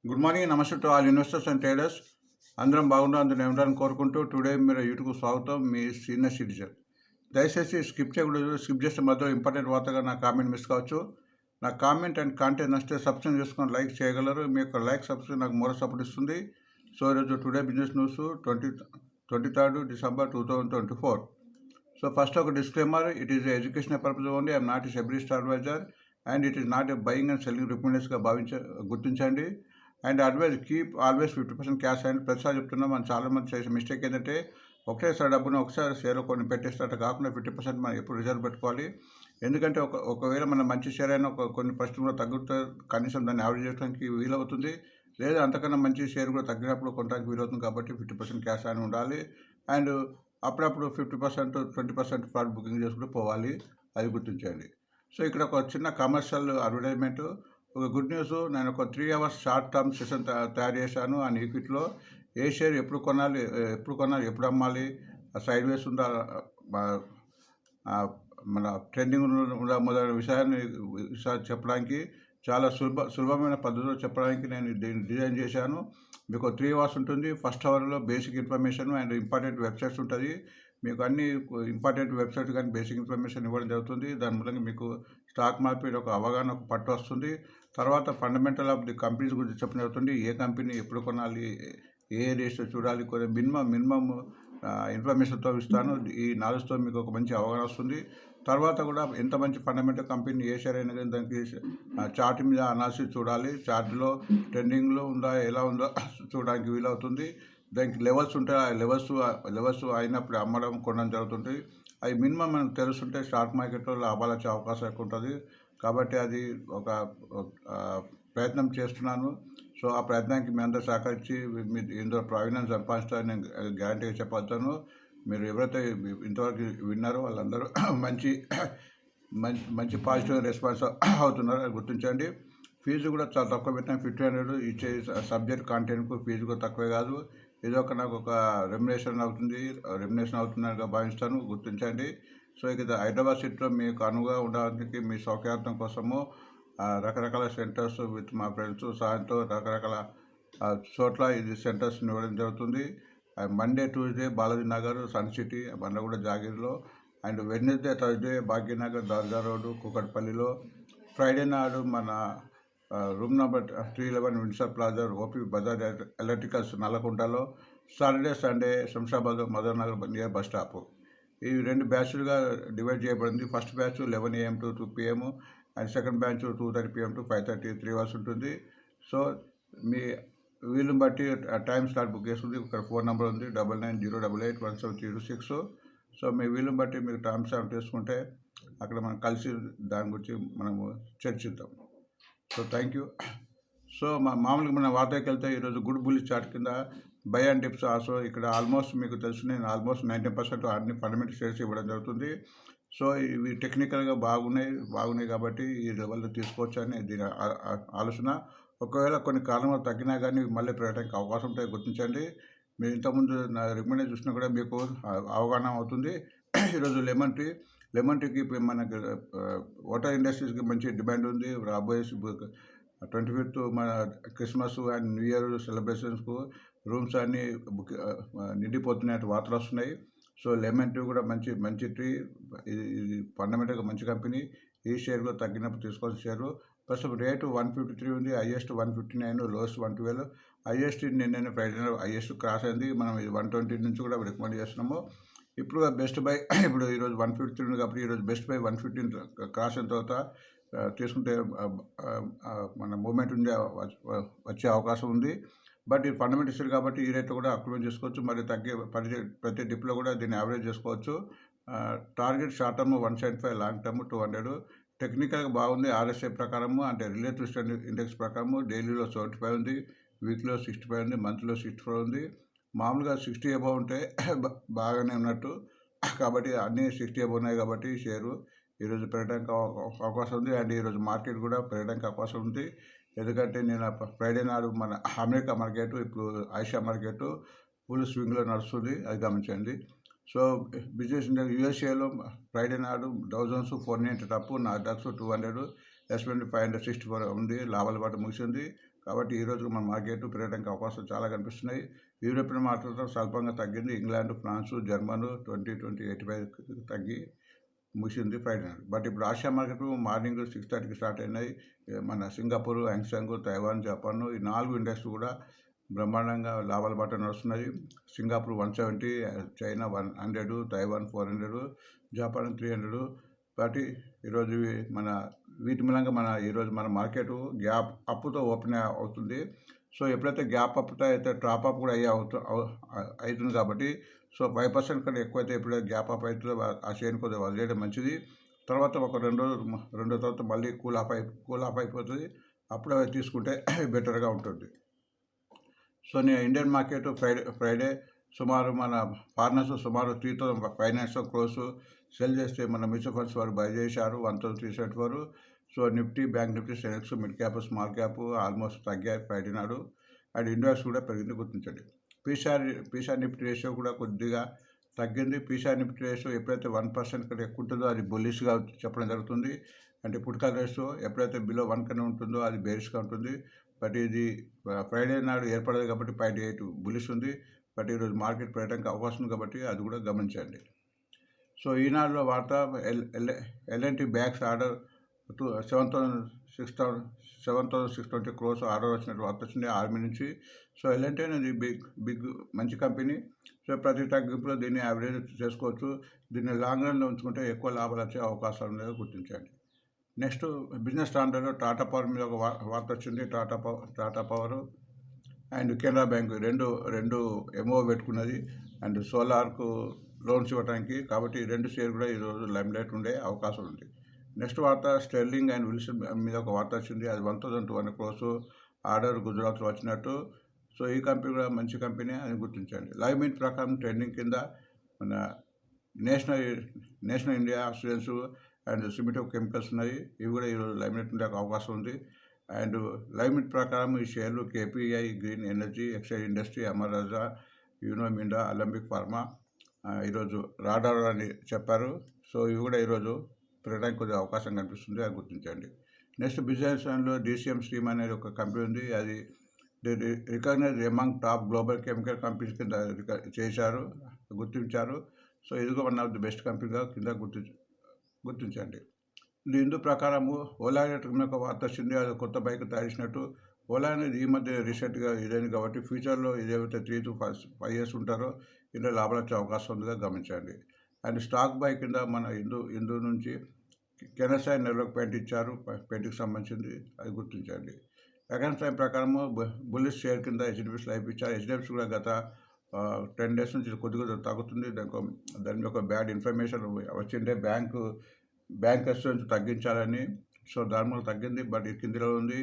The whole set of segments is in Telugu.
Good morning, namaste to all investors and traders. అందరం బాగుండాలి, అందరం ఉండాలని కోరుకుంటూ టుడే మీరు యూట్యూబ్ స్వాగతం. మీ సీనియర్ సిటిజన్. దయచేసి స్కిప్ చేయకూడదు. స్కిప్ చేస్తే మధ్యలో ఇంపార్టెంట్ వార్తగా నా కామెంట్ మిస్ కావచ్చు. నా కామెంట్ అండ్ కాంటెంట్ నచ్చితే సబ్స్క్రైబ్ చేసుకొని లైక్ చేయగలరు. మీ యొక్క లైక్ సబ్స్క్రైబ్ నాకు మోరల్ సపోర్ట్ ఇస్తుంది. సో ఈరోజు today business news 23rd December 2024. So first ఒక disclaimer, it is educational purpose only. I'm not a SEBI star advisor and it is not a buying and selling రికమెండేషన్గా గుర్తించండి. And advise keep always 50% cash and ప్రతిసారి చెప్తున్నాం. మనం చాలామంది చేసే మిస్టేక్ ఏంటంటే ఒకటేసారి డబ్బును ఒకసారి షేర్ కొన్ని పెట్టేసినట్టు కాకుండా 50% మనం ఎప్పుడు రిజర్వ్ పెట్టుకోవాలి. ఎందుకంటే ఒకవేళ మన మంచి షేర్ అయినా కొన్ని పర్సెంట్ కూడా తగ్గుతుంది, కనీసం దాన్ని యావరేజ్ చేయడానికి వీలవుతుంది. లేదా అంతకన్నా మంచి షేర్ కూడా తగ్గినప్పుడు కొనడానికి వీలవుతుంది. కాబట్టి 50% క్యాష్ అని ఉండాలి. అండ్ అప్పుడప్పుడు 50% 20% ఫ్లాట్ బుకింగ్ చేసుకుంటూ పోవాలి. అది గుర్తించండి. సో ఇక్కడ ఒక చిన్న కమర్షియల్ అడ్వర్టైజ్మెంట్. ఒక గుడ్ న్యూస్, నేను ఒక 3 hours షార్ట్ టర్మ్ సెషన్ తయారు చేశాను. ఆ ఈక్విటీలో ఏ షేర్ ఎప్పుడు కొనాలి, ఎప్పుడు అమ్మాలి, సైడ్ వేస్ ఉందా, మన ట్రెండింగ్ ఉందా మొదలైన విషయాన్ని చెప్పడానికి చాలా సులభమైన పద్ధతిలో చెప్పడానికి నేను దీన్ని డిజైన్ చేశాను. మీకు 3 hours ఉంటుంది. ఫస్ట్ అవర్లో basic information and important websites ఉంటుంది. మీకు అన్ని ఇంపార్టెంట్ వెబ్సైట్ కానీ బేసిక్ ఇన్ఫర్మేషన్ ఇవ్వడం జరుగుతుంది. దాని మూలంగా మీకు స్టాక్ మార్కెట్ ఒక అవగాహన, ఒక పట్టు వస్తుంది. తర్వాత ఫండమెంటల్ ఆఫ్ ది కంపెనీస్ గురించి చెప్పడం జరుగుతుంది. ఏ కంపెనీ ఎప్పుడు కొనాలి, ఏ రేషియో చూడాలి, కొన్ని మినిమమ్ ఇన్ఫర్మేషన్తో ఇస్తాను. ఈ నాలెడ్జ్తో మీకు ఒక మంచి అవగాహన వస్తుంది. తర్వాత కూడా ఎంత మంచి ఫండమెంటల్ కంపెనీ ఏ షేర్ అయినా కానీ దానికి చార్ట్ మీద అనాలిసిస్ చూడాలి. చార్ట్లో ట్రెండింగ్లో ఉందా, ఎలా ఉందో చూడడానికి వీలవుతుంది. దానికి లెవెల్స్ ఉంటాయి. ఆ లెవెల్స్ అయినప్పుడు అమ్మడం, కొనడం జరుగుతుంటుంది. అవి మినిమం మనకు తెలుస్తుంటే స్టాక్ మార్కెట్లో లాభాలు వచ్చే అవకాశం ఎక్కువ ఉంటుంది. కాబట్టి అది ఒక ప్రయత్నం చేస్తున్నాను. సో ఆ ప్రయత్నానికి మీ అందరూ సహకరించి మీ ఇందులో ప్రావీణ్యం సంపాదిస్తారని నేను గ్యారంటీగా చెప్పగలుగుతాను. మీరు ఎవరైతే ఇంతవరకు విన్నారో వాళ్ళందరూ మంచి పాజిటివ్ రెస్పాన్స్ అవుతున్నారు, అది గుర్తించండి. ఫీజు కూడా చాలా తక్కువ పెట్టిన 1500 ఇచ్చే సబ్జెక్ట్ కాంటెంట్కు ఫీజు కూడా తక్కువే కాదు. ఇది నాకు ఒక రెమ్యునేషన్ అవుతుందని భావిస్తాను, గుర్తించండి. సో ఇక హైదరాబాద్ సిటీలో మీకు అనువుగా ఉండడానికి మీ సౌకర్యార్థం కోసము రకరకాల సెంటర్స్ విత్ మా ఫ్రెండ్స్ సాయంతో రకరకాల చోట్ల ఇది సెంటర్స్ ఇవ్వడం జరుగుతుంది. Monday Tuesday Balaji Nagar, Sun City, Bandlaguda, జాగీర్లో. And Wednesday Thursday Bhagyanagar, Dargah road, కూకట్పల్లిలో. ఫ్రైడే నాడు మన room number 311 Windsor plaza, OP Bazar electricals, నల్లకుంటలో. Saturday Sunday Shamshabad, Mother Nagar near bus stop. ఈ 2 బ్యాచ్లుగా డివైడ్ చేయబడింది. First batch 11 AM to 2 PM and second batch 2:30 PM to 5:30, 3 hours ఉంటుంది. సో మీ వీలుని బట్టి టైం స్లాట్ బుక్ చేసుకుంది. ఇక్కడ ఫోన్ నెంబర్ ఉంది 9908817326. సో మీ వీలుని బట్టి మీరు టైం స్లాట్ చేసుకుంటే అక్కడ మనం కలిసి దాని గురించి మనము చర్చిద్దాం. So thank you. సో మామూలుగా మన వార్తకి వెళ్తే ఈరోజు గుడ్ బుల్లిష్ చార్ట్ కింద బై అండ్ డిప్స్ ఆల్సో ఇక్కడ ఆల్మోస్ట్ మీకు తెలుసు, నేను ఆల్మోస్ట్ 90% అన్ని ఫండమెంటల్ షేర్స్ ఇవ్వడం జరుగుతుంది. సో ఇవి టెక్నికల్గా బాగున్నాయి కాబట్టి ఈ లెవెల్లో తీసుకోవచ్చు అని దీని ఆలోచన. ఒకవేళ కొన్ని కారణాలు తగ్గినా కానీ మళ్ళీ పెరగడానికి అవకాశం ఉంటాయి, గుర్తించండి. మీరు ఇంతకుముందు నా రికమెండేషన్ చూసినా కూడా మీకు అవగాహన అవుతుంది. ఈరోజు లెమన్ టీకి మనకి వాటర్ ఇండస్ట్రీస్కి మంచి డిమాండ్ ఉంది. రాబోయే 25th మన క్రిస్మస్ అండ్ న్యూ ఇయర్ సెలబ్రేషన్స్కు రూమ్స్ అన్నీ నిండిపోతున్నాయి, వార్తలు వస్తున్నాయి. సో లెమన్ టీ కూడా మంచి ట్రీ. ఇది ఫండమెంటల్గా మంచి కంపెనీ. ఈ షేర్ కూడా తగ్గినప్పుడు తీసుకోవాల్సిన షేరు. ప్రస్తుతం రేటు 153 ఉంది, హైయెస్ట్ 159, లోయెస్ట్ 112. హైయెస్ట్ నిన్న ఫ్రైడే హైయెస్ట్ క్రాస్ అయింది. మనం ఇది 120 నుంచి కూడా రికమెండ్ చేస్తున్నాము. ఇప్పుడు బెస్ట్ బై ఇప్పుడు ఈరోజు 153 ఉంది కాబట్టి ఈరోజు బెస్ట్ బై 115 క్రాస్ అయిన తర్వాత తీసుకుంటే మన మూమెంట్ ఉంది, వచ్చే అవకాశం ఉంది. బట్ ఇది ఫండమెంటల్ షేర్ కాబట్టి ఈ రేట్లో కూడా అక్రూవ్ చేసుకోవచ్చు. మరి ప్రతి డిప్లో కూడా దీన్ని యావరేజ్ చేసుకోవచ్చు. Target short term 175, long term 200. టెక్నికల్గా బాగుంది. RSI ప్రకారము అంటే రిలేటివ్ స్ట్రెంత్ ఇండెక్స్ ప్రకారము డైలీలో 75 ఉంది, వీక్లో 65 ఉంది, మంత్లీలో 64 ఉంది. మామూలుగా 60 అబౌవ్ ఉంటే బాగానే ఉన్నట్టు. కాబట్టి అన్నీ 60 అబౌవ్ ఉన్నాయి కాబట్టి షేరు ఈరోజు పెరగడానికి అవకాశం ఉంది. అండ్ ఈరోజు మార్కెట్ కూడా పెరగడానికి అవకాశం ఉంది. ఎందుకంటే నేను ఫ్రైడే నాడు మన అమెరికా మార్కెట్, ఇప్పుడు ఆసియా మార్కెట్ ఫుల్ స్వింగ్లో నడుస్తుంది, అది గమనించండి. సో బిజినెస్ యూఎస్ఏలో ఫ్రైడే నాడు డౌ జోన్స్ 490 అప్, నాస్డాక్ 200, S&P 564 ఉంది, లాభాల పాటు ముగిసింది. కాబట్టి ఈరోజు మన మార్కెట్ పెరగడానికి అవకాశాలు చాలా కనిపిస్తున్నాయి. యూరోపియన్ మార్కెట్లో స్వల్పంగా తగ్గింది. ఇంగ్లాండ్, ఫ్రాన్సు, జర్మన్ 85 తగ్గి ముగిసింది ఫ్రైడే నాడు. బట్ ఇప్పుడు ఆసియా మార్కెట్ మార్నింగ్ 6:30కి స్టార్ట్ అయినాయి. మన సింగపూర్, హాంగ్కాంగ్, తైవాన్, జపాన్ ఈ 4 ఇండస్ట్రీ కూడా బ్రహ్మాండంగా లాభాల బాట నడుస్తున్నది. Singapore 170, China 100, Taiwan 400, Japan 300. కాబట్టి ఈరోజు వీటి మూలంగా ఈరోజు మన మార్కెట్ గ్యాప్ అప్తో ఓపెన్ అవుతుంది. సో ఎప్పుడైతే గ్యాప్ అప్తో అయితే టాప్ అప్ కూడా అవుతుంది కాబట్టి సో 5% కంటే ఎక్కువైతే ఎప్పుడైతే గ్యాప్ అప్ అవుతుందో ఆ షేర్ని కొద్దిగా వదిలేయడం మంచిది. తర్వాత ఒక రెండో తర్వాత మళ్ళీ కూల్ ఆఫ్ అయిపోతుంది. అప్పుడు అవి తీసుకుంటే బెటర్గా ఉంటుంది. సో నేను ఇండియన్ మార్కెట్ ఫ్రైడే సుమారు మన ఫారినర్స్ సుమారు 3,500 క్రోర్స్ సెల్ చేస్తే మన మ్యూచువల్ ఫండ్స్ వారు బై చేశారు 1,374. So Nifty, bank Nifty, Sensex, mid cap, small cap almost తగ్గాయి ఫ్రైడే నాడు. అండ్ ఇండెక్స్ కూడా పెరిగింది గుర్తించండి. పీసీఆర్ నిఫ్టీ రేషియో కూడా కొద్దిగా తగ్గింది. పీసీఆర్ నిఫ్టీ రేషియో ఎప్పుడైతే 1% కంటే ఎక్కువ ఉంటుందో అది బుల్లిష్గా చెప్పడం జరుగుతుంది. అంటే పుట్కాల్ రేషియో ఎప్పుడైతే బిలో 1 కన్నా ఉంటుందో అది బేరిష్గా ఉంటుంది. బట్ ఇది ఫ్రైడే నాడు ఏర్పడదు కాబట్టి 0.8 బులిష్ ఉంది. బట్ ఈరోజు మార్కెట్ పెరగడానికి అవకాశం ఉంది కాబట్టి అది కూడా గమనించండి. సో ఈనాడులో వార్త LNT bags order 7,620 crores order వచ్చినట్టు వార్త వచ్చింది ఆర్మీ నుంచి. సో ఎల్ఎన్టీ అనేది బిగ్ మంచి కంపెనీ. సో ప్రతి తగ్గింపులో దీన్ని యావరేజ్ చేసుకోవచ్చు. దీన్ని లాంగ్ రన్లో ఉంచుకుంటే ఎక్కువ లాభాలు వచ్చే అవకాశాలు ఉన్నాయో గుర్తించండి. నెక్స్ట్ బిజినెస్ స్టాండర్డ్లో టాటా పవర్ మీద ఒక వార్త వచ్చింది. Tata power and Canara bank రెండు ఎంఓ పెట్టుకున్నది అండ్ సోలార్కు లోన్స్ ఇవ్వడానికి. కాబట్టి 2 షేర్ కూడా ఈరోజు లైమ్లైట్ ఉండే అవకాశం ఉంది. నెక్స్ట్ వార్త స్టెర్లింగ్ అండ్ విల్సన్ మీద ఒక వార్త వచ్చింది. అది 1,200 క్రోర్స్ ఆర్డర్ గుజరాత్లో వచ్చినట్టు. సో ఈ కంపెనీ కూడా మంచి కంపెనీ అని గుర్తించండి. లైవ్ మిట్ ప్రకారం ట్రెండింగ్ కింద మన నేషనల్ ఇండియా అసూరెన్స్ అండ్ సిమిటో కెమికల్స్ ఉన్నాయి. ఇవి కూడా ఈరోజు లైమ్లైట్ ఉండే అవకాశం ఉంది. అండ్ లైమ్లైట్ ప్రకారం ఈ షేర్లు KPI, green energy, excise industry, Amar Raja, Unominda, Alembic pharma ఈరోజు రాడార్ అని చెప్పారు. సో ఇవి కూడా ఈరోజు పెరగడానికి కొద్దిగా అవకాశం కనిపిస్తుంది, అది గుర్తించండి. నెక్స్ట్ బిజినెస్ లో DCM స్ట్రీమ్ అనేది ఒక కంపెనీ ఉంది. అది recognize among top global chemical companies కింద గుర్తించారు. సో ఇది కూడా వన్ ఆఫ్ ది బెస్ట్ కంపెనీగా కింద గుర్తించండి. ఇందు ప్రకారము ఓలా ఎలక్ట్రిక్ ఒక వార్త వచ్చింది. అది కొత్త బైక్ తయారు చేసినట్టు. ఓలా అనేది ఈ మధ్య రీసెంట్గా ఇదైంది కాబట్టి ఫ్యూచర్లో ఇదేవైతే 3 to 5 years ఉంటారో ఇందులో లాభాలు వచ్చే అవకాశం ఉందిగా గమనించండి. అండ్ స్టాక్ బై కింద మన హిందూ నుంచి కెనసాయి నెలకు పెయింట్ ఇచ్చారు. పెయింట్కి సంబంధించింది, అది గుర్తించండి. సెకండ్ టైం ప్రకారము బుల్లిష్ షేర్ కింద HDFC లైఫ్ ఇచ్చారు. HDFC కూడా గత 10 days నుంచి కొద్దిగా తగ్గుతుంది. దాని యొక్క బ్యాడ్ ఇన్ఫర్మేషన్ వచ్చిండే బ్యాంక్ అసెట్స్ తగ్గించాలని. సో దాని వల్ల తగ్గింది. బట్ ఇది కిందిలో ఉంది.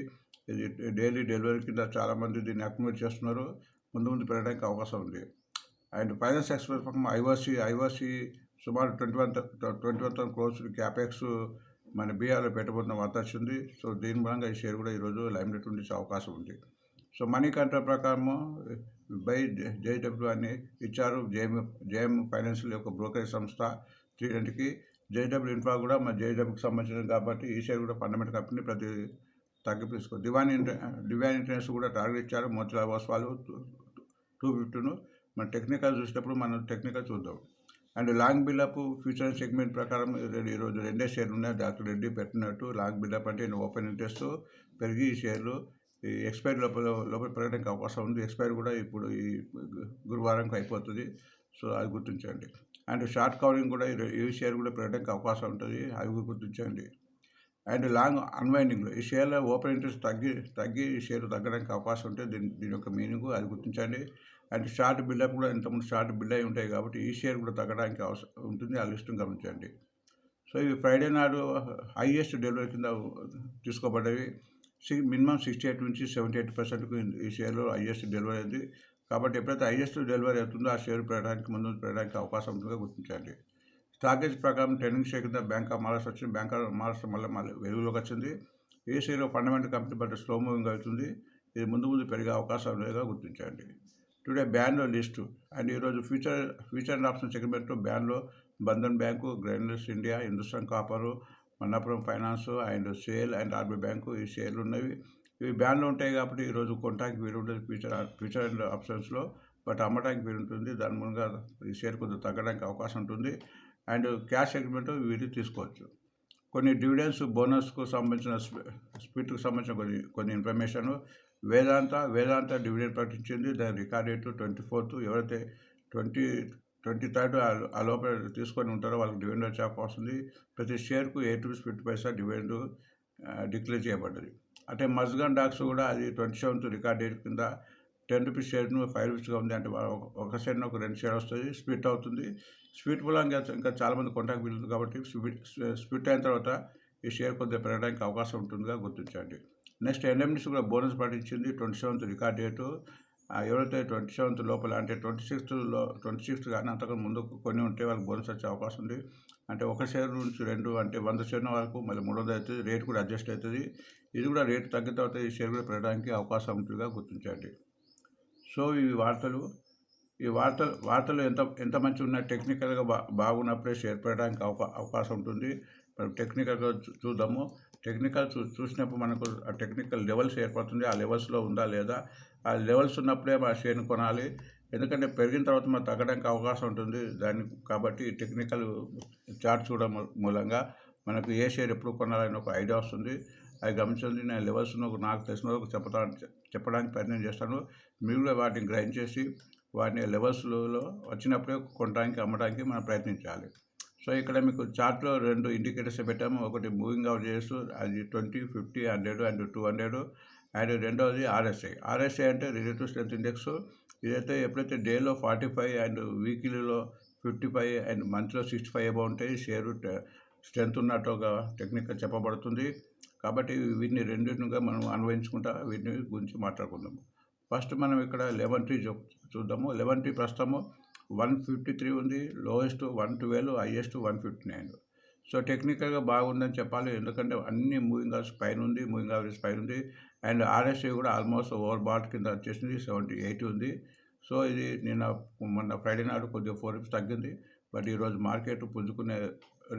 ఇది డైలీ డెలివరీ కింద చాలామంది దీన్ని అక్యుములేట్ చేస్తున్నారు. ముందు పెరగడానికి అవకాశం ఉంది. అండ్ ఫైనాన్స్ ఎక్స్ప్రెస్ పక్కన ఐఓసి సుమారు 21,000 క్రోర్స్ క్యాపెక్స్ మన బీఆర్లో పెట్టబోతున్న వార్త వచ్చింది. సో దీని మూలంగా ఈ షేర్ కూడా ఈరోజు లైమ్లైట్ ఉండే అవకాశం ఉంది. సో మనీ కంట్రోల్ ప్రకారము బై JW అని ఇచ్చారు. జేఎం ఫైనాన్షియల్ యొక్క బ్రోకరేజ్ సంస్థ 320కి. JW ఇన్ఫ్రా కూడా మన JWకి సంబంధించింది కాబట్టి ఈ షేర్ కూడా ఫండమెంటల్ కంపెనీ ప్రతి తగ్గింపు తీసుకో. డివైన్ ఇంటర్నేషనల్ కూడా టార్గెట్ ఇచ్చారు. మోతిలాల్ ఓస్వాల్ 250. మన టెక్నికల్ చూసేటప్పుడు మనం టెక్నికల్ చూద్దాం. And long buildup future segment ప్రకారం ఈరోజు 2 షేర్లు ఉన్నాయి. డాక్టర్ రెడ్డి పెట్టినట్టు లాంగ్ బిల్డప్ అంటే ఓపెన్ ఇంట్రెస్ట్ పెరిగి ఈ షేర్లు ఈ ఎక్స్పైరీ లోపల పెరగడానికి అవకాశం ఉంది. ఎక్స్పైరీ కూడా ఇప్పుడు ఈ గురువారంకి అయిపోతుంది. సో అది గుర్తించండి. అండ్ షార్ట్ కవరింగ్ కూడా ఈ షేర్ కూడా పెరగడానికి అవకాశం ఉంటుంది, అవి గుర్తించండి. అండ్ లాంగ్ అన్వైండింగ్లో ఈ షేర్లో ఓపెన్ ఇంట్రెస్ట్ తగ్గి ఈ షేర్ తగ్గడానికి అవకాశం ఉంటుంది. దీని యొక్క మీనింగ్ అది గుర్తించండి. అండ్ షార్ట్ బిల్డప్ కూడా ఇంతకుముందు షార్ట్ బిల్ అయి ఉంటాయి కాబట్టి ఈ షేర్ కూడా తగ్గడానికి అవసరం ఉంటుంది, ఆ లిస్టును గమనించండి. సో ఇవి ఫ్రైడే నాడు హైయెస్ట్ డెలివరీ కింద తీసుకోబడ్డవి. మినిమం 68 నుంచి 78% ఈ షేర్లో హైయెస్ట్ డెలివరీ అయింది. కాబట్టి ఎప్పుడైతే హైయెస్ట్ డెలివరీ అవుతుందో ఆ షేర్ పెరగడానికి అవకాశం ఉంటుందో గుర్తించండి. స్టాకేజ్ ప్రకారం ట్రెండింగ్ షేర్ కింద బ్యాంక్ ఆఫ్ మహారాష్ట్ర వచ్చింది. బ్యాంక్ ఆఫ్ మహారాష్ట్ర మళ్ళీ వెలుగులోకి వచ్చింది. ఈ share fundamental company but slow moving అవుతుంది. ఇది ముందు పెరిగే అవకాశం లేదుగా గుర్తించండి. టుడే బ్యాన్లో లిస్టు. అండ్ ఈరోజు ఫ్యూచర్ అండ్ ఆప్షన్ సెగ్మెంట్లో బ్యాన్లో Bandhan bank, Grinders India, Hindustan copper, Manappuram finance and SAIL and RB bank ఈ షేర్లు ఉన్నవి. ఇవి బ్యాన్లో ఉంటాయి కాబట్టి ఈరోజు కొనడానికి వీలు ఉంటుంది ఫ్యూచర్ అండ్ ఆప్షన్స్లో, బట్ అమ్మడానికి వీలు ఉంటుంది. దాని మూలంగా ఈ షేర్ కొద్దిగా తగ్గడానికి అవకాశం ఉంటుంది. అండ్ క్యాష్ సెగ్మెంట్ వీటి తీసుకోవచ్చు. కొన్ని డివిడెండ్స్, బోనస్కు సంబంధించిన స్ప్లిట్కు సంబంధించిన కొన్ని ఇన్ఫర్మేషన్. వేదాంత డివిడెండ్ ప్రకటించింది. దాని రికార్డ్ డేట్ 24th. ఎవరైతే 23rd ఆ లోపల తీసుకొని ఉంటారో వాళ్ళకి డివిడెండ్ వచ్చే అవకాశం ఉంది. ప్రతి షేర్కు 8 రూపీస్ 50 పైసా డివిడెండ్ డిక్లేర్ చేయబడ్డది. అంటే మజ్గాన్ డాక్స్ కూడా అది 27th రికార్డ్ డేట్ కింద 10 రూపీస్ షేర్ను 5 రూపీస్గా ఉంది. అంటే ఒక షేర్ను ఒక 2 షేర్ వస్తుంది, స్ప్లిట్ అవుతుంది. స్ప్లిట్ మూలంగా ఇంకా చాలామంది కొనడానికి వీలుంది కాబట్టి స్ప్లిట్ అయిన తర్వాత ఈ షేర్ కొద్దిగా పెరగడానికి అవకాశం ఉంటుందిగా గుర్తించండి. నెక్స్ట్ ఎన్ఎండిసి కూడా బోనస్ ప్రకటించింది. 27th record date. ఎవరైతే 27th లోపల అంటే 26th కానీ అంతకు ముందు కొన్ని ఉంటే వాళ్ళకి బోనస్ వచ్చే అవకాశం ఉంది. అంటే ఒక షేర్ నుంచి 2 అంటే 100 షేర్ల వరకు మళ్ళీ 300 అవుతుంది. రేట్ కూడా అడ్జస్ట్ అవుతుంది. ఇది కూడా రేటు తగ్గిన తర్వాత ఈ షేర్ కూడా పెరగడానికి అవకాశం ఉంటుందిగా గుర్తించండి. సో ఈ వార్తలు ఎంత మంచిగా ఉన్నాయి, టెక్నికల్గా బాగున్నప్పుడే షేర్ పెరగడానికి అవకాశం ఉంటుంది. మనం టెక్నికల్గా చూద్దాము. టెక్నికల్ చూసినప్పుడు మనకు ఆ టెక్నికల్ లెవెల్స్ ఏర్పడుతుంది. ఆ లెవెల్స్లో ఉందా లేదా, ఆ లెవెల్స్ ఉన్నప్పుడే మన షేర్ని కొనాలి. ఎందుకంటే పెరిగిన తర్వాత మనకు తగ్గడానికి అవకాశం ఉంటుంది. కాబట్టి టెక్నికల్ చార్ట్ చూడడం మూలంగా మనకు ఏ షేర్ ఎప్పుడు కొనాలని ఒక ఐడియా వస్తుంది. అది గమనించండి. నేను లెవెల్స్ నాకు తెలిసిన వరకు చెప్పడానికి ప్రయత్నం చేస్తాను. మీరు కూడా వాటిని గ్రైండ్ చేసి వాటిని లెవెల్స్లో వచ్చినప్పుడే కొనడానికి అమ్మడానికి మనం ప్రయత్నించాలి. సో ఇక్కడ మీకు చార్ట్లో 2 ఇండికేటర్స్ పెట్టాము. ఒకటి మూవింగ్ అవరేజెస్, అది 20, 50, 100 అండ్ 200. అండ్ రెండవది ఆర్ఎస్ఐ అంటే రిలేటివ్ స్ట్రెంత్ ఇండెక్స్. ఇదైతే ఎప్పుడైతే డేలో 45 అండ్ వీక్లీలో 55 అండ్ మంత్లో 65 అబౌవ్ ఉంటాయి, షేరు స్ట్రెంత్ ఉన్నట్టు ఒక టెక్నికల్ చెప్పబడుతుంది. కాబట్టి వీటిని రెండింటిగా మనం అన్వయించుకుంటా వీటిని గురించి మాట్లాడుకుందాము. ఫస్ట్ మనం ఇక్కడ 11 ట్రీ చూద్దాము. 11 ట్రీ ప్రస్తుతము 153 ఉంది, లోయెస్ట్ 112, హైయెస్ట్ 159. సో టెక్నికల్గా బాగుందని చెప్పాలి. ఎందుకంటే అన్ని మూవింగ్ అవరేజ్ పైన ఉంది. అండ్ ఆర్ఎస్ఐ కూడా ఆల్మోస్ట్ ఓవర్ బాట్ కింద వచ్చేసింది, 78 ఉంది. సో ఇది మొన్న ఫ్రైడే నాడు కొద్దిగా 4 రూపీస్ తగ్గింది. బట్ ఈరోజు మార్కెట్ పుంజుకునే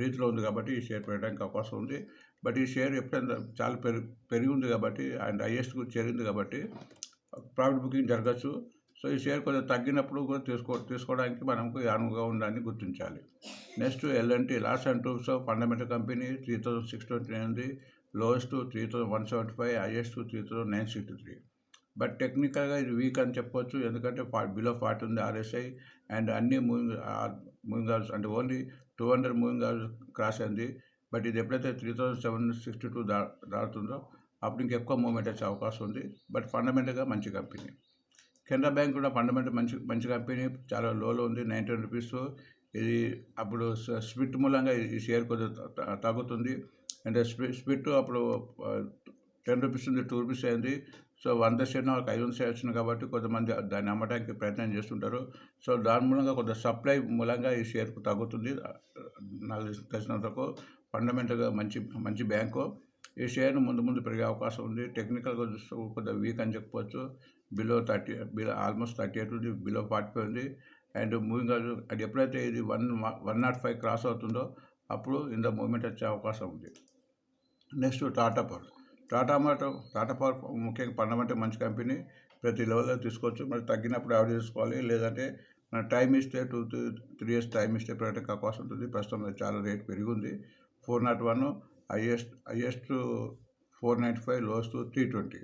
రీతిలో ఉంది కాబట్టి ఈ షేర్ పెరగడానికి అవకాశం ఉంది. బట్ ఈ షేర్ ఎప్పుడైనా చాలా పెరిగి ఉంది కాబట్టి అండ్ హైయెస్ట్ కూడా చేరింది కాబట్టి ప్రాఫిట్ బుకింగ్ జరగచ్చు. సో ఈ షేర్ కొంచెం తగ్గినప్పుడు కూడా తీసుకోవడానికి మనకు అనువుగా ఉందని గుర్తించాలి. Next LNT loss and tubes fundamental company 3629 ఉంది, లోయెస్ట్ 3175, హైయెస్ట్ 3963. బట్ టెక్నికల్గా ఇది వీక్ అని చెప్పొచ్చు. ఎందుకంటే బిలో 40 ఉంది ఆర్ఎస్ఐ. అండ్ అన్ని మూవింగ్ అవర్స్ అంటే ఓన్లీ 200 మూవింగ్ అవర్స్ క్రాస్ అయింది. బట్ ఇది ఎప్పుడైతే 3762 దాటుతుందో అప్పుడు ఇంకెక్కువ మూవ్మెంట్ వచ్చే అవకాశం ఉంది. బట్ ఫండమెంటల్గా మంచి కంపెనీ. కెనరా బ్యాంక్ కూడా ఫండమెంటల్ మంచి కంపెనీ, చాలా లోలో ఉంది, 19 రూపీస్. ఇది అప్పుడు స్ప్లిట్ మూలంగా ఈ షేర్ కొద్దిగా తగ్గుతుంది. అంటే స్ప్లిట్ అప్పుడు 10 రూపీస్ ఉంది, 2 రూపీస్ అయింది. సో 100 షేర్న ఒక 500 షేర్ వచ్చింది కాబట్టి కొంతమంది దాన్ని అమ్మడానికి ప్రయత్నం చేస్తుంటారు. సో దాని మూలంగా కొంత సప్లై మూలంగా ఈ షేర్కు తగ్గుతుంది. నాకు తెలిసినంతకు ఫండమెంటల్గా మంచి బ్యాంకు. ఈ షేర్ను ముందు పెరిగే అవకాశం ఉంది. టెక్నికల్గా చూస్తే కొద్దిగా వీక్ అని చెప్పవచ్చు. ఆల్మోస్ట్ 38 ఉంది, బిలో 45 ఉంది. అండ్ మూవింగ్ అది ఎప్పుడైతే ఇది 105 క్రాస్ అవుతుందో అప్పుడు ఇంత మూవ్మెంట్ వచ్చే అవకాశం ఉంది. నెక్స్ట్ టాటా పవర్ ముఖ్యంగా ఫండమెంటల్ మంచి కంపెనీ, ప్రతి లెవెల్లో తీసుకోవచ్చు. మరి తగ్గినప్పుడు యావరేజ్ చేసుకోవాలి, లేదంటే మన టైం ఇస్తే 2-3 years టైం ఇస్తే పెరగడానికి అవకాశం ఉంటుంది. ప్రస్తుతం చాలా రేట్ పెరిగింది. 401, హైయెస్ట్ 495, లోయెస్ట్ 320.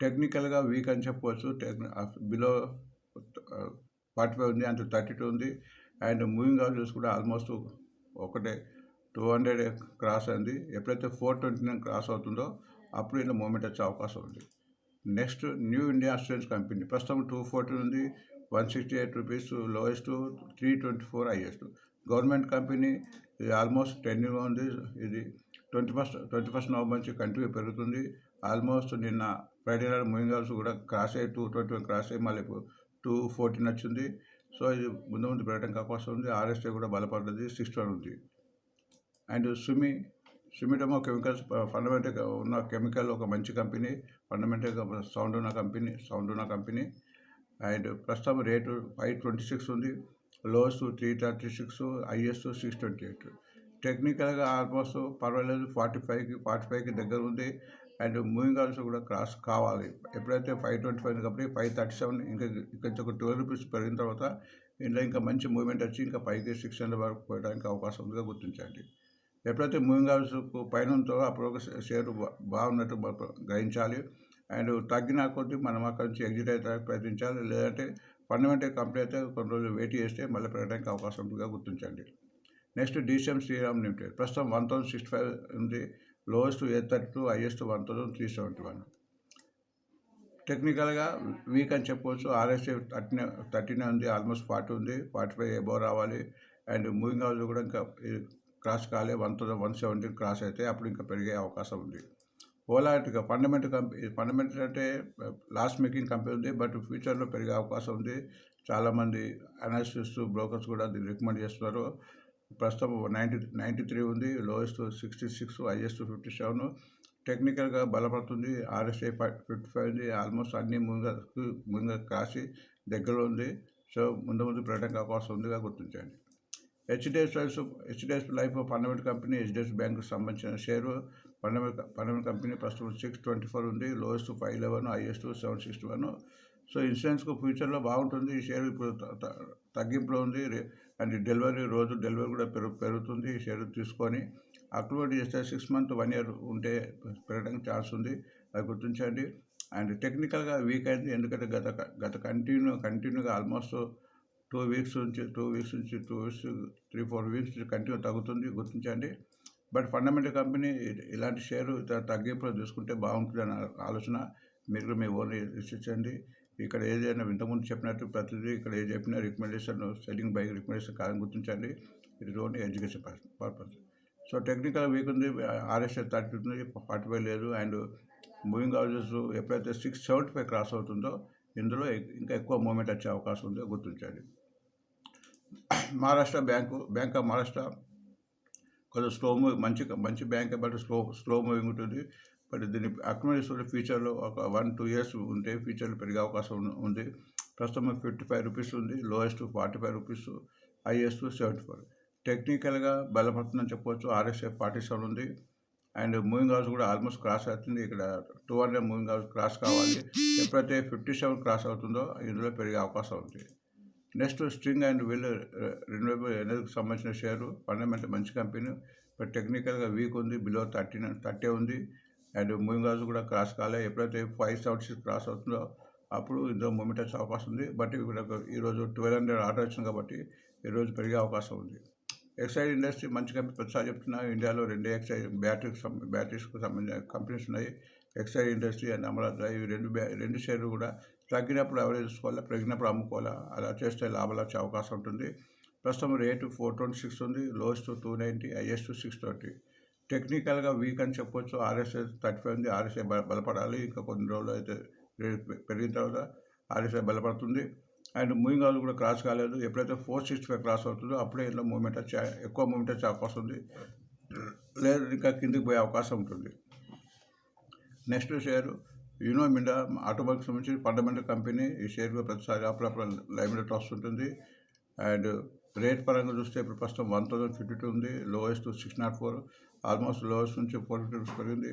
టెక్నికల్గా వీక్ అని చెప్పవచ్చు. బిలో 45 ఉంది, అంటే 32 ఉంది. అండ్ మూవింగ్ అవరేజెస్ కూడా ఆల్మోస్ట్ ఒకటే 200 క్రాస్ అయింది. ఎప్పుడైతే 429 క్రాస్ అవుతుందో అప్పుడు ఇంత మూమెంట్ వచ్చే అవకాశం ఉంది. Next new India assurance company ప్రస్తుతం 214 ఉంది, 168 rupees, lowest 324, highest. Government company, ఇది ఆల్మోస్ట్ 10 ఉంది. ఇది 21st నవంబర్ నుంచి కంటిన్యూ పెరుగుతుంది. ఆల్మోస్ట్ నిన్న ఫ్రైడే నాడు మూవింగ్ అవర్స్ కూడా క్రాస్ అయ్యి 221 క్రాస్ అయ్యి మళ్ళీ 214 వచ్చింది. సో ఇది ముందు పెరగడానికి అవకాశం ఉంది. ఆర్ఎస్ఐ కూడా బలపడ్డది, 61 ఉంది. అండ్ సుమిటోమో కెమికల్స్ ఫండమెంటల్గా ఉన్న కెమికల్ ఒక మంచి కంపెనీ, ఫండమెంటల్గా సౌండ్ ఉన్న కంపెనీ. అండ్ ప్రస్తుతం రేటు 526 ఉంది, లోయెస్ట్ 336, హైయెస్ట్ 628. టెక్నికల్గా ఆల్మోస్ట్ పర్వాలేదు, 45కి దగ్గర ఉంది. అండ్ మూవింగ్ ఆల్సో కూడా క్రాస్ కావాలి. ఎప్పుడైతే 525 ఉంది కాబట్టి 537 ఇంకా కొంచెం ఒక 12 రూపీస్ పెరిగిన తర్వాత ఇందులో ఇంకా మంచి మూవ్మెంట్ వచ్చి ఇంకా పైకి 600 వరకు పోయడానికి అవకాశం ఉందిగా గుర్తించండి. ఎప్పుడైతే మూవింగ్ ఆల్స్ పైన ఉందో అప్పుడు ఒక షేర్ బాగున్నట్టు గ్రహించాలి. అండ్ తగ్గిన కొద్దీ మనం అక్కడి నుంచి ఎగ్జిట్ అయితే ప్రయత్నించాలి. లేదంటే ఫండమెంటల్ కంపెనీ అయితే కొన్ని రోజులు వెయిట్ చేస్తే మళ్ళీ పెరగడానికి అవకాశం ఉంటుందిగా గుర్తించండి. నెక్స్ట్ DCM శ్రీరామ్ లిమిటెడ్ ప్రస్తుతం 1065 ఉంది. Lowest 832, highest 1371. టెక్నికల్గా వీక్ అని చెప్పవచ్చు. RSI 13 ఉంది, ఆల్మోస్ట్ 40 ఉంది, 45 ఎబో రావాలి. అండ్ మూవింగ్ ఆల్స్ కూడా ఇంకా క్రాస్ కాలే 1170 క్రాస్ అయితే అప్పుడు ఇంకా పెరిగే అవకాశం ఉంది. ఓలాటిగా ఫండమెంటల్ అంటే లాస్ మేకింగ్ కంపెనీ ఉంది, బట్ ఫ్యూచర్లో పెరిగే అవకాశం ఉంది. చాలామంది అనలిస్టిస్ట్ బ్రోకర్స్ కూడా దీన్ని రికమెండ్ చేస్తున్నారు. ప్రస్తుతం 93 ఉంది, లోయెస్ట్ 66, హైయెస్ట్ 57. టెక్నికల్గా బలపడుతుంది. RSI 55 ఉంది, ఆల్మోస్ట్ అన్ని ముందుగా కాసి దగ్గరలో ఉంది. సో ముందు పెరగడానికి అవకాశం ఉందిగా గుర్తించండి. HDFC life fundamental company, HDFC bank సంబంధించిన షేరు ఫండమెంటల్ కంపెనీ ప్రస్తుతం 624 ఉంది, లోయెస్ట్ 511, హైయెస్ట్ 761. సో ఇన్సూరెన్స్కు ఫ్యూచర్లో బాగుంటుంది. ఈ షేర్ ఇప్పుడు తగ్గింపులో ఉంది. అండ్ రోజు డెలివరీ కూడా పెరుగుతుంది. ఈ షేర్ తీసుకొని అక్టివేట్ చేస్తే 6 months 1 year ఉంటే పెరగడానికి ఛాన్స్ ఉంది, అది గుర్తించండి. అండ్ టెక్నికల్గా వీక్ అయింది, ఎందుకంటే గత కంటిన్యూగా ఆల్మోస్ట్ 2 weeks నుంచి 3-4 weeks కంటిన్యూ తగ్గుతుంది, గుర్తించండి. బట్ ఫండమెంటల్ కంపెనీ ఇలాంటి షేరు తగ్గింపులో చూసుకుంటే బాగుంటుంది అనే ఆలోచన మీరు మీ ఓన్ ఇచ్చించండి. ఇక్కడ ఏదైనా ఇంతకుముందు చెప్పినట్టు ప్రతిదీ ఇక్కడ ఏది చెప్పినా రికమెండేషన్ సెల్లింగ్ బై రికమెండేషన్ కాదని గుర్తించండి. ఇది only education purpose. So technical week ఉంది, RSI 30 ఉంది, 45 లేదు. అండ్ మూవింగ్ ఆల్సోస్ ఎప్పుడైతే 675 క్రాస్ అవుతుందో ఇందులో ఇంకా ఎక్కువ మూవ్మెంట్ వచ్చే అవకాశం ఉందో గుర్తించండి. మహారాష్ట్ర బ్యాంక్ ఆఫ్ మహారాష్ట్ర కొంచెం స్లో మూవ్, మంచి బ్యాంక్, బట్ స్లో మూవింగ్ ఉంటుంది. బట్ దీన్ని అక్యుమిలేషన్ ఫ్యూచర్లో ఒక 1-2 years ఉంటే ఫ్యూచర్లో పెరిగే అవకాశం ఉంది. ప్రస్తుతం 55 రూపీస్ ఉంది, లోయెస్ట్ 45 రూపీస్, హైయెస్ట్ 74. టెక్నికల్గా బలపడుతుందని చెప్పవచ్చు. RSI 47 ఉంది. అండ్ మూవింగ్ అవర్స్ కూడా ఆల్మోస్ట్ క్రాస్ అవుతుంది. ఇక్కడ 200 మూవింగ్ అవర్స్ క్రాస్ కావాలి. ఎప్పుడైతే 57 క్రాస్ అవుతుందో ఇందులో పెరిగే అవకాశం ఉంది. Next string and will renewable ఎనర్జీకి సంబంధించిన షేరు ఫండమెంటల్ మంచి కంపెనీ, బట్ టెక్నికల్గా వీక్ ఉంది, బిలో 30 ఉంది. అండ్ మూవింగ్ అవర్స్ కూడా క్రాస్ కాలే. ఎప్పుడైతే 576 క్రాస్ అవుతుందో అప్పుడు ఇందులో మూమెంట్ వచ్చే అవకాశం ఉంది. బట్ ఈరోజు 1200 ఆర్డర్ వచ్చింది కాబట్టి ఈరోజు పెరిగే అవకాశం ఉంది. ఎక్సైడ్ ఇండస్ట్రీ మంచి కంపెనీ, ప్రతిసారి చెప్తున్నా. ఇండియాలో 2 ఎక్సైడ్ బ్యాటరీస్కు సంబంధించిన కంపెనీస్ ఉన్నాయి, ఎక్సైడ్ ఇండస్ట్రీ అండ్ అమరావతి. ఇవి రెండు షేర్లు కూడా తగ్గినప్పుడు ఎవరేజ్ చేసుకోవాలా, పెరిగినప్పుడు అమ్ముకోవాలా, అలా చేస్తే లాభాలు వచ్చే అవకాశం ఉంటుంది. ప్రస్తుతం రేటు 426 ఉంది, లోయెస్ట్ 290, హైయెస్ట్ 630. టెక్నికల్గా వీక్ అని చెప్పొచ్చు. RSI 35 ఉంది, RSI బలపడాలి. ఇంకా కొన్ని రోజులు అయితే పెరిగిన తర్వాత RSI బలపడుతుంది. అండ్ మూవింగ్ అవర్స్ కూడా క్రాస్ కాలేదు. ఎప్పుడైతే 465 క్రాస్ అవుతుందో అప్పుడే ఇందులో ఎక్కువ మూమెంట్ వచ్చే అవకాశం ఉంది, లేదు ఇంకా కిందికి పోయే అవకాశం ఉంటుంది. నెక్స్ట్ షేరు యూనో మిండా ఆటోమొబైల్కి సంబంధించి ఫండమెంటల్ కంపెనీ. ఈ షేర్ ప్రతిసారి అప్పుడప్పుడు లైమ్లైట్ వస్తుంటుంది. అండ్ రేట్ పరంగా చూస్తే ఇప్పుడు ప్రస్తుతం 1052 ఉంది, లోయెస్ట్ 604, ఆల్మోస్ట్ లోయెస్ట్ నుంచి 450 రూపీస్ పెరిగింది,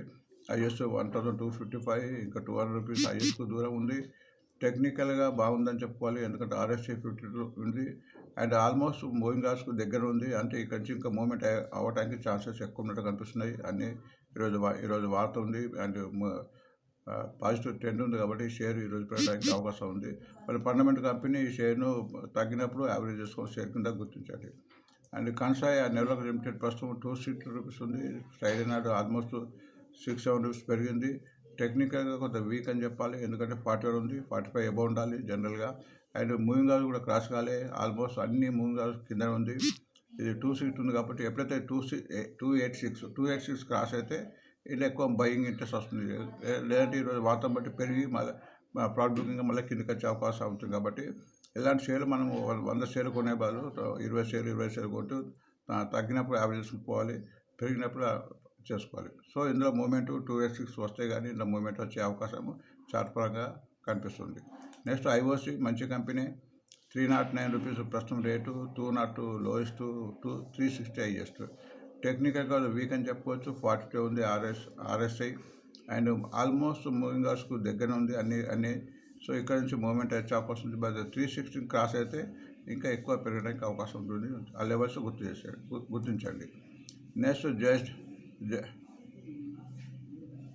హైయెస్ట్ 1255, ఇంకా 200 రూపీస్ హైయెస్ట్ దూరం ఉంది. టెక్నికల్గా బాగుందని చెప్పుకోవాలి, ఎందుకంటే RSI 52 ఉంది. అండ్ ఆల్మోస్ట్ మూవింగ్ అవర్స్కు దగ్గర ఉంది, అంటే ఇక్కడ నుంచి ఇంకా మూవ్మెంట్ అవ్వడానికి ఛాన్సెస్ ఎక్కువ ఉన్నట్టు కనిపిస్తున్నాయి. అన్నీ ఈరోజు వార్త ఉంది. అండ్ పాజిటివ్ ట్రెండ్ ఉంది కాబట్టి షేర్ ఈరోజు పెరగడానికి అవకాశం ఉంది. మరి ఫండమెంటల్ కంపెనీ ఈ షేర్ను తగ్గినప్పుడు యావరేజ్ చేసుకొని షేర్ కింద గుర్తించాలి. అండ్ కన్సాయ్ నెలలకు లిమిటెడ్ ప్రస్తుతం 260 రూపీస్ ఉంది, ఫ్రైడే నాడు ఆల్మోస్ట్ 6-7 రూపీస్ పెరిగింది. టెక్నికల్గా కొంత వీక్ అని చెప్పాలి, ఎందుకంటే 41 ఉంది, 45 ఎబో ఉండాలి జనరల్గా. అండ్ మూవింగ్ అవర్స్ కూడా క్రాస్ కాలే, ఆల్మోస్ట్ అన్ని మూవింగ్ అవర్స్ కింద ఉంది. ఇది 260 ఉంది కాబట్టి ఎప్పుడైతే 286 క్రాస్ అయితే ఇలా ఎక్కువ బయింగ్ ఇంట్రెస్ట్ వస్తుంది. లేదంటే ఈరోజు వార్త బట్టి పెరిగి మళ్ళీ ప్రాఫిట్ బుకింగ్ మళ్ళీ కిందకి వచ్చే అవకాశం ఉంటుంది. కాబట్టి ఇలాంటి షేర్లు మనం 100 షేర్లు కొనే బదులు 20 షేర్లు కొంటూ తగ్గినప్పుడు యావరేజ్ చేసుకోవాలి, పెరిగినప్పుడు చేసుకోవాలి. సో ఇందులో మూమెంట్ 286 వస్తే కానీ ఇందులో మూమెంట్ వచ్చే అవకాశం చార్ట్ పరంగా కనిపిస్తుంది. నెక్స్ట్ IOC మంచి కంపెనీ, 309 రూపీస్ ప్రస్తుతం రేటు, 202 లోయెస్ట్, 360 హైయెస్ట్. టెక్నికల్గా వీక్ అని చెప్పుకోవచ్చు. 42 ఉంది RSI, అండ్ ఆల్మోస్ట్ మూవింగ్ అవర్స్కు దగ్గర ఉంది అన్ని. సో ఇక్కడ నుంచి మూమెంట్ వచ్చే అవకాశం ఉంది. బట్ 360 క్రాస్ అయితే ఇంకా ఎక్కువ పెరగడానికి అవకాశం ఉంటుంది. ఆ లెవెల్స్ గుర్తించండి. Next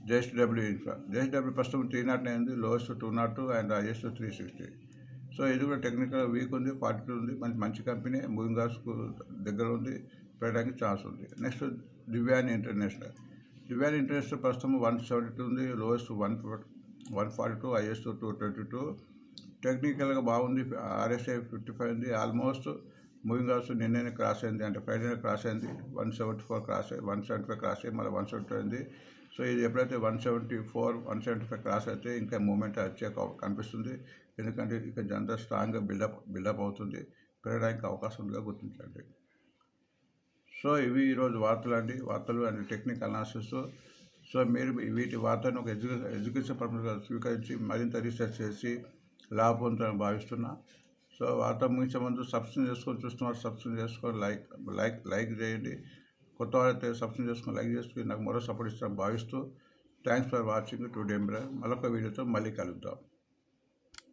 JSW infra. జెఎస్డబ్ల్యూ ప్రస్తుతం 309 ఉంది, లోయెస్ట్ 202 అండ్ హైయెస్ట్ 360. సో ఇది కూడా టెక్నికల్ వీక్ ఉంది, 42 ఉంది. మంచి కంపెనీ, మూవింగ్ అవర్స్కు దగ్గర ఉంది, పెరగడానికి ఛాన్స్ ఉంది. Next Divyani international. Divyani international ప్రస్తుతం 172 ఉంది, లోయెస్ట్ 142, హైయెస్ట్ 222. టెక్నికల్గా బాగుంది. RSI 55 ఉంది. ఆల్మోస్ట్ మూవింగ్ అవర్స్ నిన్ననే క్రాస్ అయింది, అంటే ఫ్రైడేనే క్రాస్ అయింది. 174 క్రాస్ అయ్యి 175 క్రాస్ అయ్యి మళ్ళీ 170 అయింది. సో ఇది ఎప్పుడైతే 174, 175 క్రాస్ అయితే ఇంకా మూమెంట్ వచ్చే కనిపిస్తుంది. ఎందుకంటే ఇక జనరల్ స్ట్రాంగ్గా బిల్డప్ అవుతుంది, పెరగడానికి అవకాశం ఉందిగా గుర్తించండి. సో ఇవి ఈరోజు వార్తలు అండ్ టెక్నికల్ అనాలిసిస్. సో మీరు వీటి వార్తలను ఒక ఎడ్యుకేషన్ పర్పస్గా స్వీకరించి మరింత రీసెర్చ్ చేసి లాభవంతులను భావిస్తున్నా. సో వార్త ముగించే ముందు సబ్స్క్రైబ్ చేసుకొని చూస్తున్నారు, సబ్స్క్రైబ్ చేసుకొని లైక్ చేయండి. కొత్త వారైతే సబ్స్క్రైబ్ చేసుకొని లైక్ చేసుకుని నాకు మరో సపోర్ట్ ఇస్తాను భావిస్తూ థ్యాంక్స్ ఫర్ వాచింగ్ టుడే. మరొక వీడియోతో మళ్ళీ కలుద్దాం.